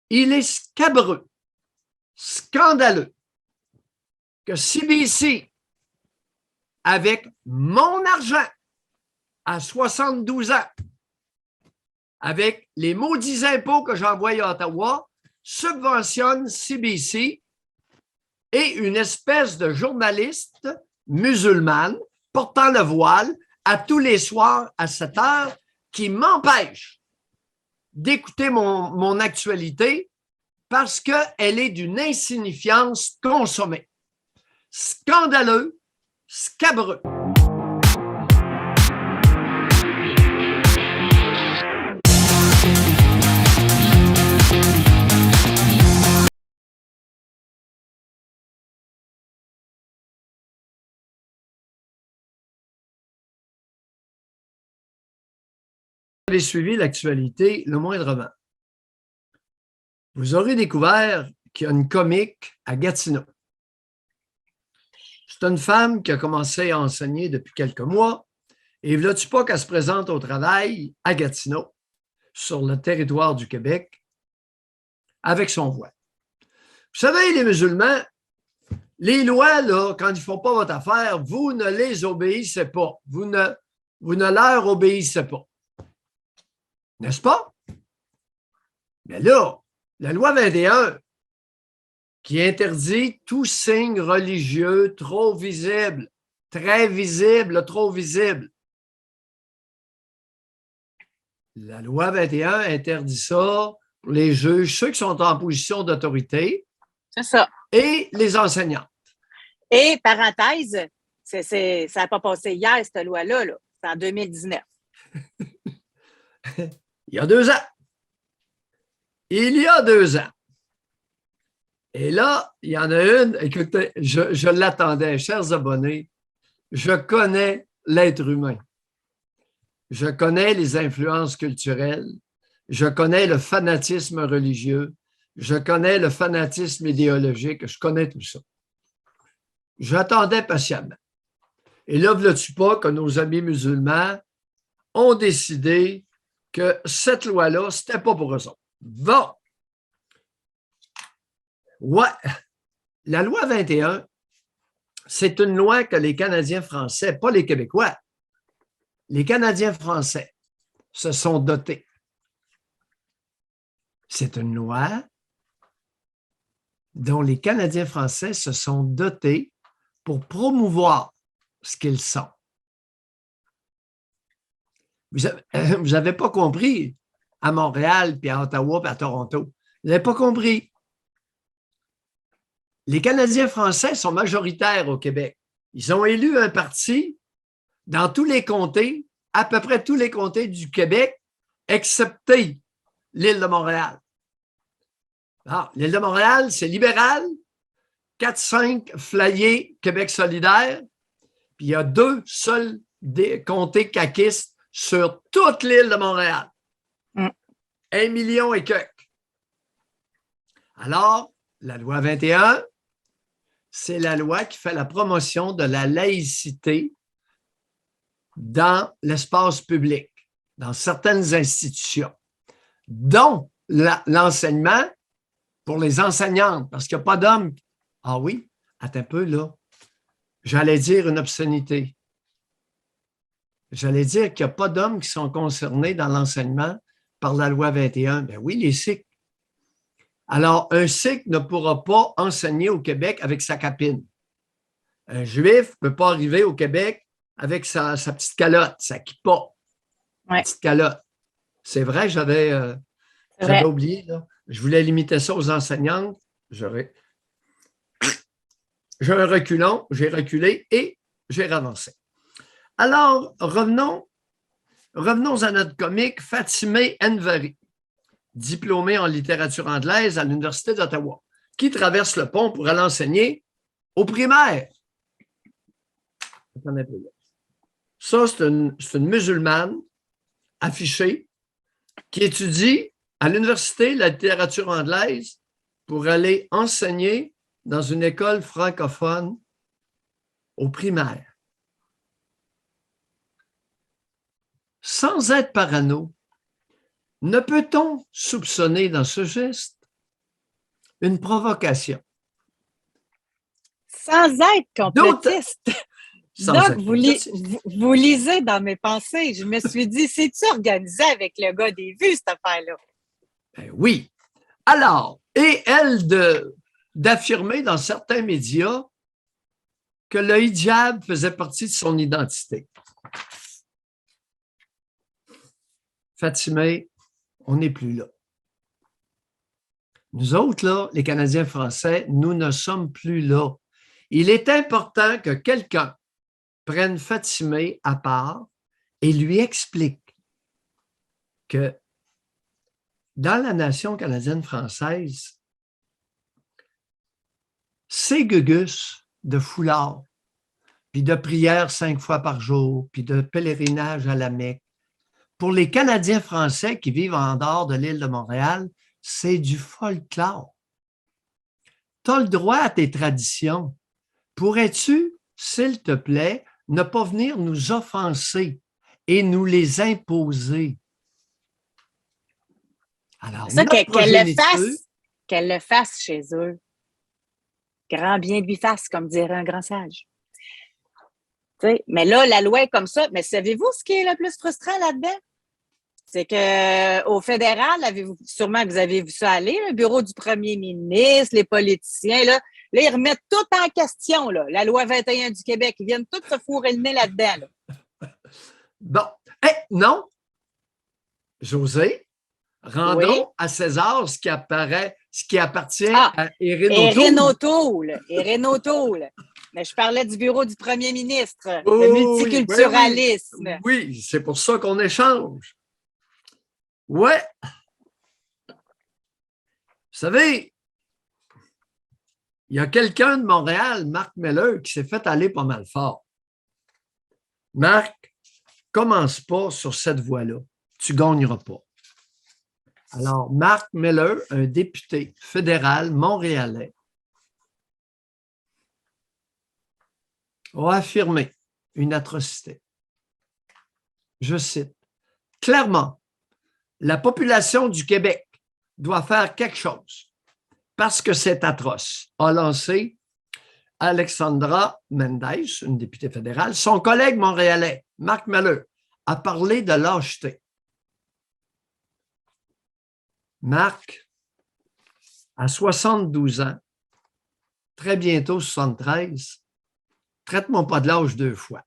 Il est scabreux, scandaleux que CBC, avec mon argent à 72 ans, avec les maudits impôts que j'envoie à Ottawa, subventionne CBC et une espèce de journaliste musulmane portant le voile à tous les soirs à 7 heures qui m'empêche d'écouter mon actualité parce qu'elle est d'une insignifiance consommée. Scandaleux, scabreux. Vous avez suivi l'actualité le moindrement. Vous aurez découvert qu'il y a une comique à Gatineau. C'est une femme qui a commencé à enseigner depuis quelques mois et il ne veut pas qu'elle se présente au travail à Gatineau, sur le territoire du Québec, avec son voile. Vous savez, les musulmans, les lois, là, quand ils ne font pas votre affaire, vous ne les obéissez pas. Vous ne leur obéissez pas. N'est-ce pas? Mais là, la loi 21, qui interdit tout signe religieux trop visible, très visible, trop visible. La loi 21 interdit ça pour les juges, ceux qui sont en position d'autorité. C'est ça. Et les enseignants. Et, parenthèse, ça n'a pas passé hier, cette loi-là. Là. C'est en 2019. Il y a 2 ans. Il y a 2 ans. Et là, il y en a une, écoutez, je l'attendais, chers abonnés, je connais l'être humain. Je connais les influences culturelles, je connais le fanatisme religieux, je connais le fanatisme idéologique, je connais tout ça. J'attendais patiemment. Et là, veux-tu pas que nos amis musulmans ont décidé que cette loi-là, ce n'était pas pour eux autres. Bon. Ouais. La loi 21, c'est une loi que les Canadiens français, pas les Québécois, les Canadiens français se sont dotés. C'est une loi dont les Canadiens français se sont dotés pour promouvoir ce qu'ils sont. Vous n'avez pas compris à Montréal, puis à Ottawa, puis à Toronto. Vous n'avez pas compris. Les Canadiens français sont majoritaires au Québec. Ils ont élu un parti dans tous les comtés, à peu près tous les comtés du Québec, excepté l'île de Montréal. Alors, l'île de Montréal, c'est libéral, 4-5 flyés Québec solidaire, puis il y a 2 seuls comtés caquistes sur toute l'île de Montréal. 1 million et quelques. Alors, la loi 21, c'est la loi qui fait la promotion de la laïcité dans l'espace public, dans certaines institutions, dont l'enseignement pour les enseignantes, parce qu'il n'y a pas d'hommes. Ah oui, attends un peu là. J'allais dire une obscénité. J'allais dire qu'il n'y a pas d'hommes qui sont concernés dans l'enseignement par la loi 21. Ben oui, les Sikhs. Alors, un Sikh ne pourra pas enseigner au Québec avec sa capine. Un Juif ne peut pas arriver au Québec avec sa petite calotte, sa kippa, ouais. Petite calotte. C'est vrai, j'avais oublié. Là. Je voulais limiter ça aux enseignantes. J'ai un reculon, j'ai reculé et j'ai avancé. Alors, revenons à notre comique Fatimé Envari, diplômée en littérature anglaise à l'Université d'Ottawa, qui traverse le pont pour aller enseigner aux primaires. Ça, c'est une musulmane affichée qui étudie à l'université la littérature anglaise pour aller enseigner dans une école francophone aux primaires. Sans être parano, ne peut-on soupçonner dans ce geste une provocation. Sans être complotiste. Sans Donc, être complotiste. vous lisez dans mes pensées. Je me suis dit, c'est-tu organisé avec le gars des vues, cette affaire-là? Ben oui. Alors, et elle d'affirmer dans certains médias que le hijab faisait partie de son identité. Fatimé, on n'est plus là. Nous autres, là, les Canadiens français, nous ne sommes plus là. Il est important que quelqu'un prenne Fatimé à part et lui explique que dans la nation canadienne-française, ces gugus de foulard, puis de prières 5 fois par jour, puis de pèlerinage à la Mecque, pour les Canadiens français qui vivent en dehors de l'île de Montréal, c'est du folklore. Tu as le droit à tes traditions. Pourrais-tu, s'il te plaît, ne pas venir nous offenser et nous les imposer? Alors, ça, notre qu'elle le fasse chez eux. Grand bien lui fasse, comme dirait un grand sage. T'sais, mais là, la loi est comme ça. Mais savez-vous ce qui est le plus frustrant là-dedans? C'est qu'au fédéral, sûrement que vous avez vu ça aller, le bureau du premier ministre, les politiciens, là, ils remettent tout en question, là, la loi 21 du Québec. Ils viennent tous se fourrer le nez là-dedans. Là. Bon. Non, José, rendons à César ce qui appartient à Erin O'Toole. Mais je parlais du bureau du premier ministre, le multiculturalisme. Oui, c'est pour ça qu'on échange. Ouais. Vous savez, il y a quelqu'un de Montréal, Marc Miller, qui s'est fait aller pas mal fort. Marc, commence pas sur cette voie-là. Tu ne gagneras pas. Alors, Marc Miller, un député fédéral montréalais, a affirmé une atrocité. Je cite, « Clairement, la population du Québec doit faire quelque chose parce que c'est atroce », a lancé Alexandra Mendes, une députée fédérale. Son collègue montréalais, Marc Miller, a parlé de lâcheté. Marc, à 72 ans, très bientôt 73, traite-moi pas de l'âge 2 fois.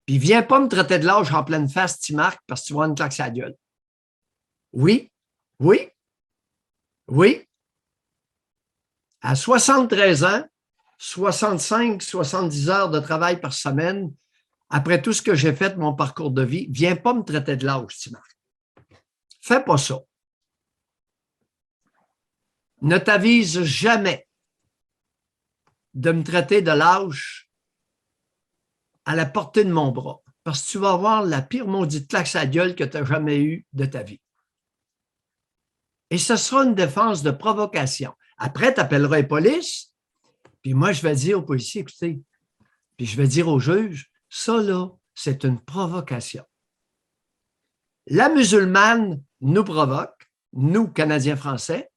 Puis viens pas me traiter de l'âge en pleine face, tu Marc, parce que tu vas une claque sur la gueule. Oui, oui, oui. À 73 ans, 65, 70 heures de travail par semaine, après tout ce que j'ai fait de mon parcours de vie, viens pas me traiter de l'âge, tu Marc. Fais pas ça. Ne t'avise jamais de me traiter de lâche à la portée de mon bras, parce que tu vas avoir la pire maudite claque à la gueule que tu n'as jamais eue de ta vie. Et ce sera une défense de provocation. Après, tu appelleras les polices, puis moi, je vais dire aux policiers, écoutez, puis je vais dire aux juges, ça là, c'est une provocation. La musulmane nous provoque, nous, Canadiens français.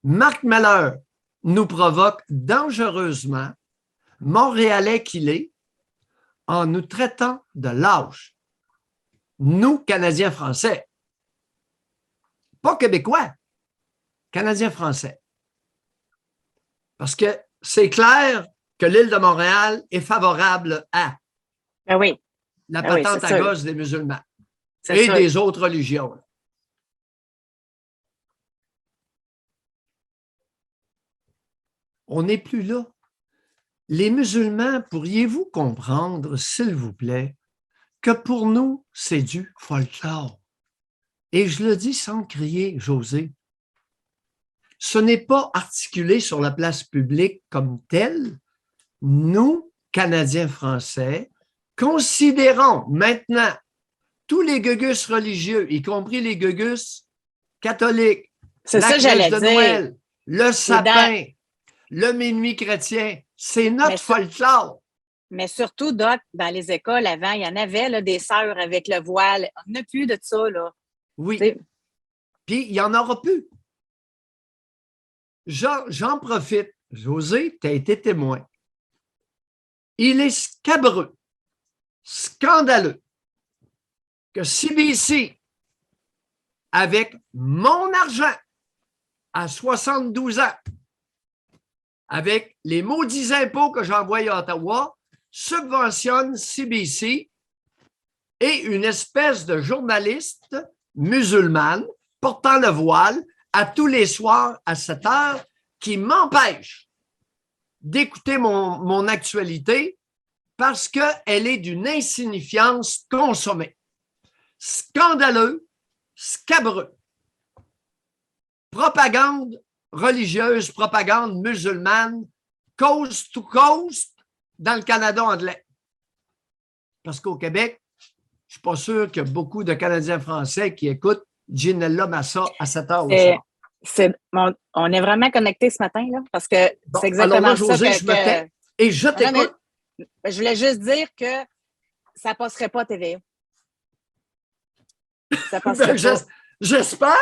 Marc Miller nous provoque dangereusement, Montréalais qu'il est, en nous traitant de lâches. Nous, Canadiens français. Pas Québécois, Canadiens français. Parce que c'est clair que l'île de Montréal est favorable à la patente à gauche des musulmans et des autres religions. On n'est plus là. Les musulmans, pourriez-vous comprendre, s'il vous plaît, que pour nous, c'est du folklore? Et je le dis sans crier, José. Ce n'est pas articulé sur la place publique comme tel. Nous, Canadiens français, considérons maintenant tous les gugus religieux, y compris les gugus catholiques, la crèche de Noël, le sapin, le minuit chrétien, c'est notre folklore. Mais surtout, Doc, dans les écoles, avant, il y en avait là, des sœurs avec le voile. On n'a plus de ça, là. Oui. Puis, il n'y en aura plus. j'en profite. José, tu as été témoin. Il est scabreux, scandaleux que CBC, avec mon argent à 72 ans, avec les maudits impôts que j'envoie à Ottawa, subventionne CBC et une espèce de journaliste musulmane portant le voile à tous les soirs à 7 heures qui m'empêche d'écouter mon actualité parce qu'elle est d'une insignifiance consommée. Scandaleux, scabreux. Propagande religieuse, propagande musulmane, coast to coast dans le Canada anglais. Parce qu'au Québec, je ne suis pas sûr qu'il y a beaucoup de Canadiens français qui écoutent Ginella Massa à 7 heures au soir. On est vraiment connectés ce matin, là, parce que Bon, c'est exactement alors là, ça José, je me tais et je t'écoute. Je voulais juste dire que ça ne passerait pas à TVA. Ça passerait pas. J'espère.